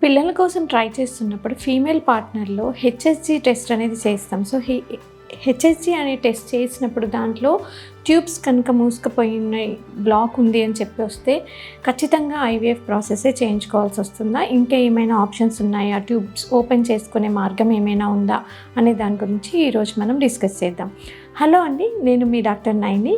పిల్లల కోసం ట్రై చేస్తున్నప్పుడు ఫీమేల్ పార్ట్నర్లో హెచ్ఎస్జీ టెస్ట్ అనేది చేస్తాం. సో హెచ్ఎస్జీ అనే టెస్ట్ చేసినప్పుడు దాంట్లో ట్యూబ్స్ కనుక మూసుకుపోయినాయి, బ్లాక్ ఉంది అని చెప్పి వస్తే ఖచ్చితంగా ఐవీఎఫ్ ప్రాసెసే చేయించుకోవాల్సి వస్తుందా, ఇంకా ఏమైనా ఆప్షన్స్ ఉన్నాయా, ట్యూబ్స్ ఓపెన్ చేసుకునే మార్గం ఏమైనా ఉందా అనే దాని గురించి ఈరోజు మనం డిస్కస్ చేద్దాం. హలో అండి, నేను మీ doctor Naini,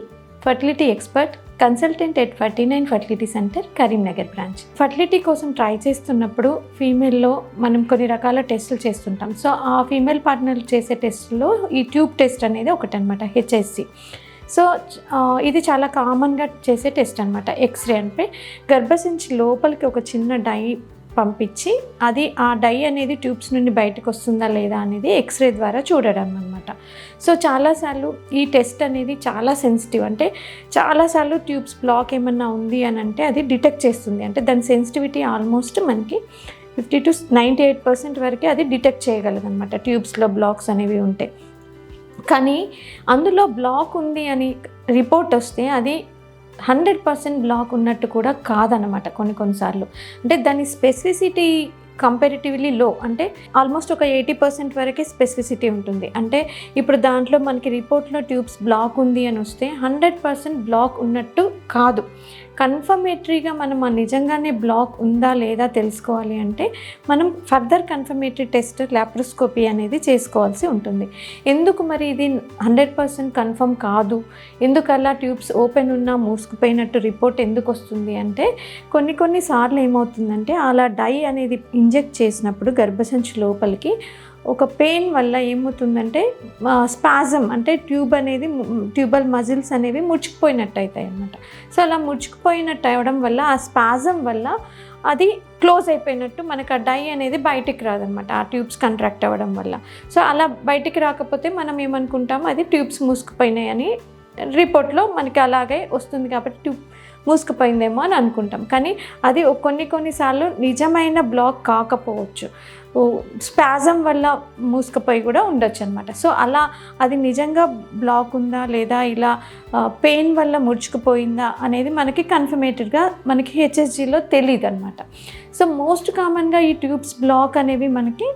fertility expert, consultant at 49 fertility centre, Karimnagar branch. Fertility కోసం ట్రై చేస్తున్నప్పుడు ఫీమేల్లో మనం కొన్ని రకాల టెస్టులు చేస్తుంటాం. సో ఆ ఫీమేల్ పార్ట్నర్ చేసే టెస్టులో ఈ ట్యూబ్ టెస్ట్ అనేది ఒకటనమాట, హెచ్ఎస్సి. సో ఇది చాలా కామన్గా చేసే టెస్ట్ అనమాట. ఎక్స్రే అంటే గర్భసంచి లోపలికి ఒక చిన్న డై పంపించి అది ఆ డై అనేది ట్యూబ్స్ నుండి బయటకు వస్తుందా లేదా అనేది ఎక్స్రే ద్వారా చూడడం అనమాట. సో చాలాసార్లు ఈ టెస్ట్ అనేది చాలా సెన్సిటివ్, అంటే చాలాసార్లు ట్యూబ్స్ బ్లాక్ ఏమన్నా ఉంది అని అంటే అది డిటెక్ట్ చేస్తుంది. అంటే దాని సెన్సిటివిటీ ఆల్మోస్ట్ మనకి 50 to 98% వరకే అది డిటెక్ట్ చేయగలదు అనమాట, ట్యూబ్స్లో బ్లాక్స్ అనేవి ఉంటే. కానీ అందులో బ్లాక్ ఉంది అని రిపోర్ట్ వస్తే అది 100% బ్లాక్ ఉన్నట్టు కూడా కాదనమాట. కొన్నిసార్లు అంటే దాని స్పెసిఫిసిటీ కంపారిటివ్లీ లో, అంటే ఆల్మోస్ట్ ఒక 80% వరకే స్పెసిఫిసిటీ ఉంటుంది. అంటే ఇప్పుడు దాంట్లో మనకి రిపోర్ట్లో ట్యూబ్స్ బ్లాక్ ఉంది అని వస్తే 100% బ్లాక్ ఉన్నట్టు కాదు. కన్ఫర్మేటరీగా మనం నిజంగానే బ్లాక్ ఉందా లేదా తెలుసుకోవాలి అంటే మనం ఫర్దర్ కన్ఫర్మేటరీ టెస్ట్ లాప్రోస్కోపీ అనేది చేసుకోవాల్సి ఉంటుంది. ఎందుకు మరి ఇది 100% కన్ఫర్మ్ కాదు, ఎందుకలా ట్యూబ్స్ ఓపెన్ ఉన్నా మూసుకుపోయినట్టు రిపోర్ట్ ఎందుకు వస్తుంది అంటే కొన్నిసార్లు ఏమవుతుందంటే అలా డై అనేది ఇంజెక్ట్ చేసినప్పుడు గర్భసంచి లోపలికి ఒక పెయిన్ వల్ల ఏమవుతుందంటే స్పాజమ్, అంటే ట్యూబ్ అనేది ట్యూబల్ మజిల్స్ అనేవి ముడుచుకుపోయినట్టు అవుతాయి అన్నమాట. సో అలా ముడుచుకుపోయినట్టు అవ్వడం వల్ల ఆ స్పాజమ్ వల్ల అది క్లోజ్ అయిపోయినట్టు మనకు ఆ డై అనేది బయటికి రాదనమాట, ఆ ట్యూబ్స్ కంట్రాక్ట్ అవ్వడం వల్ల. సో అలా బయటికి రాకపోతే మనం ఏమనుకుంటాము, అది ట్యూబ్స్ మూసుకుపోయినాయి అని రిపోర్ట్లో మనకి అలాగే వస్తుంది కాబట్టి ట్యూబ్ మూసుకుపోయిందేమో అని అనుకుంటాం. కానీ అది కొన్నిసార్లు నిజమైన బ్లాక్ కాకపోవచ్చు, స్పాజమ్ వల్ల మూసుకుపోయి కూడా ఉండొచ్చు అనమాట. సో అలా అది నిజంగా బ్లాక్ ఉందా లేదా ఇలా పెయిన్ వల్ల ముడుచుకుపోయిందా అనేది మనకి కన్ఫర్మేటెడ్గా మనకి హెచ్ఎస్జీలో తెలియదు అనమాట. సో మోస్ట్ కామన్గా ఈ ట్యూబ్స్ బ్లాక్ అనేవి మనకి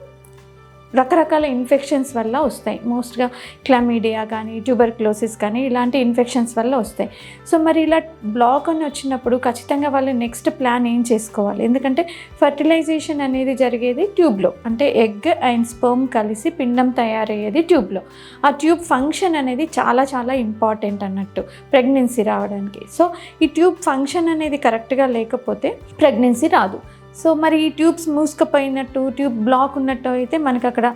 రకరకాల ఇన్ఫెక్షన్స్ వల్ల వస్తాయి. మోస్ట్గా క్లమీడియా కానీ ట్యూబర్క్లోసిస్ కానీ ఇలాంటి ఇన్ఫెక్షన్స్ వల్ల వస్తాయి. సో మరి ఇలా బ్లాక్ అని వచ్చినప్పుడు ఖచ్చితంగా వాళ్ళు నెక్స్ట్ ప్లాన్ ఏం చేసుకోవాలి, ఎందుకంటే ఫర్టిలైజేషన్ అనేది జరిగేది ట్యూబ్లో, అంటే ఎగ్ అండ్ స్పర్మ్ కలిసి పిండం తయారయ్యేది ట్యూబ్లో. ఆ ట్యూబ్ ఫంక్షన్ అనేది చాలా చాలా ఇంపార్టెంట్ అన్నట్టు ప్రెగ్నెన్సీ రావడానికి. సో ఈ ట్యూబ్ ఫంక్షన్ అనేది కరెక్ట్గా లేకపోతే ప్రెగ్నెన్సీ రాదు. సో మరి ఈ ట్యూబ్స్ మూసుకుపోయినట్టు, ట్యూబ్ బ్లాక్ ఉన్నట్టు అయితే మనకు అక్కడ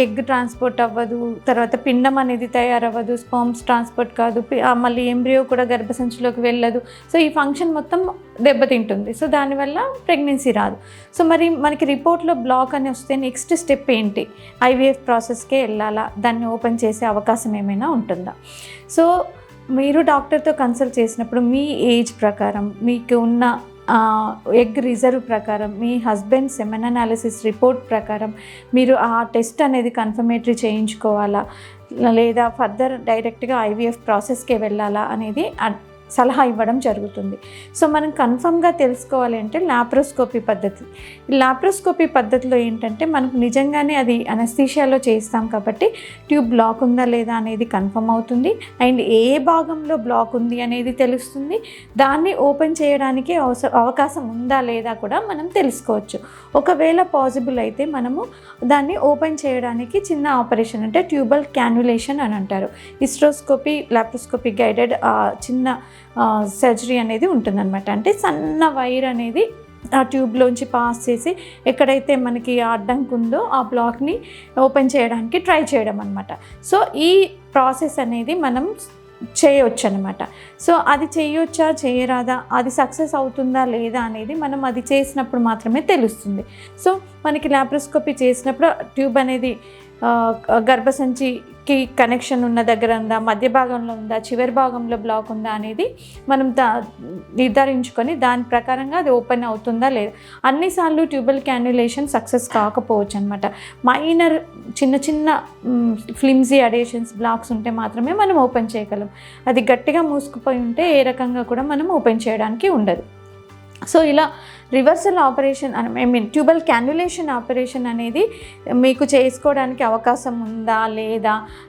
ఎగ్ ట్రాన్స్పోర్ట్ అవ్వదు, తర్వాత పిండం అనేది తయారవ్వదు, స్పర్మ్స్ ట్రాన్స్పోర్ట్ కాదు, మళ్ళీ ఎంబ్రియో కూడా గర్భసంచిలోకి వెళ్ళదు. సో ఈ ఫంక్షన్ మొత్తం దెబ్బతింటుంది. సో దానివల్ల ప్రెగ్నెన్సీ రాదు. సో మరి మనకి రిపోర్ట్లో బ్లాక్ అని వస్తే నెక్స్ట్ స్టెప్ ఏంటి, ఐవీఎఫ్ ప్రాసెస్కే వెళ్ళాలా, దాన్ని ఓపెన్ చేసే అవకాశం ఏమైనా ఉంటుందా? సో మీరు డాక్టర్తో కన్సల్ట్ చేసినప్పుడు మీ ఏజ్ ప్రకారం, మీకు ఉన్న ఎగ్ రిజర్వ్ ప్రకారం, మీ హస్బెండ్ సెమెన్ అనాలిసిస్ రిపోర్ట్ ప్రకారం మీరు ఆ టెస్ట్ అనేది కన్ఫర్మేటరీ చేయించుకోవాలా లేదా ఫర్దర్ డైరెక్ట్గా ఐవీఎఫ్ ప్రాసెస్కే వెళ్ళాలా అనేది సలహా ఇవ్వడం జరుగుతుంది. సో మనం కన్ఫర్మ్గా తెలుసుకోవాలి అంటే లాప్రోస్కోపీ పద్ధతి. ఈ లాప్రోస్కోపీ పద్ధతిలో ఏంటంటే మనకు నిజంగానే అది అనస్థీషియాలో చేస్తాం కాబట్టి ట్యూబ్ బ్లాక్ ఉందా లేదా అనేది కన్ఫర్మ్ అవుతుంది, అండ్ ఏ భాగంలో బ్లాక్ ఉంది అనేది తెలుస్తుంది, దాన్ని ఓపెన్ చేయడానికి అవకాశం ఉందా లేదా కూడా మనం తెలుసుకోవచ్చు. ఒకవేళ పాసిబుల్ అయితే మనము దాన్ని ఓపెన్ చేయడానికి చిన్న ఆపరేషన్, అంటే ట్యూబల్ క్యాన్యులేషన్ అని అంటారు, హిస్ట్రోస్కోపీ లాప్రోస్కోపీ గైడెడ్ చిన్న సర్జరీ అనేది ఉంటుందన్నమాట. అంటే సన్న వైర్ అనేది ఆ ట్యూబ్లోంచి పాస్ చేసి ఎక్కడైతే మనకి అడ్డంకి ఉందో ఆ బ్లాక్ని ఓపెన్ చేయడానికి ట్రై చేయడం అనమాట. సో ఈ ప్రాసెస్ అనేది మనం చేయొచ్చు అనమాట. సో అది చేయొచ్చా చేయరాదా, అది సక్సెస్ అవుతుందా లేదా అనేది మనం అది చేసినప్పుడు మాత్రమే తెలుస్తుంది. సో మనకి లాప్రోస్కోపీ చేసినప్పుడు ట్యూబ్ అనేది గర్భసంచికి కనెక్షన్ ఉన్న దగ్గర ఉందా, మధ్య భాగంలో ఉందా, చివరి భాగంలో బ్లాక్ ఉందా అనేది మనం నిర్ధారించుకొని దాని ప్రకారంగా అది ఓపెన్ అవుతుందా లేదా. అన్నిసార్లు ట్యూబల్ క్యాన్యులేషన్ సక్సెస్ కాకపోవచ్చు అనమాట. మైనర్ చిన్న ఫ్లిమ్జీ అడేషన్స్ బ్లాక్స్ ఉంటే మాత్రమే మనం ఓపెన్ చేయగలం. అది గట్టిగా మూసుకుపోయి ఉంటే ఏ రకంగా కూడా మనం ఓపెన్ చేయడానికి ఉండదు. సో ఇలా reversal operation tubal cannulation operation అనేది మీకు చేసుకోవడానికి అవకాశం ఉందా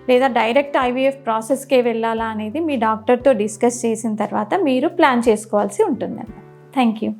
లేదా డైరెక్ట్ ఐవీఎఫ్ ప్రాసెస్కే వెళ్ళాలా అనేది మీ డాక్టర్తో డిస్కస్ చేసిన తర్వాత మీరు ప్లాన్ చేసుకోవాల్సి ఉంటుందండి. Thank you.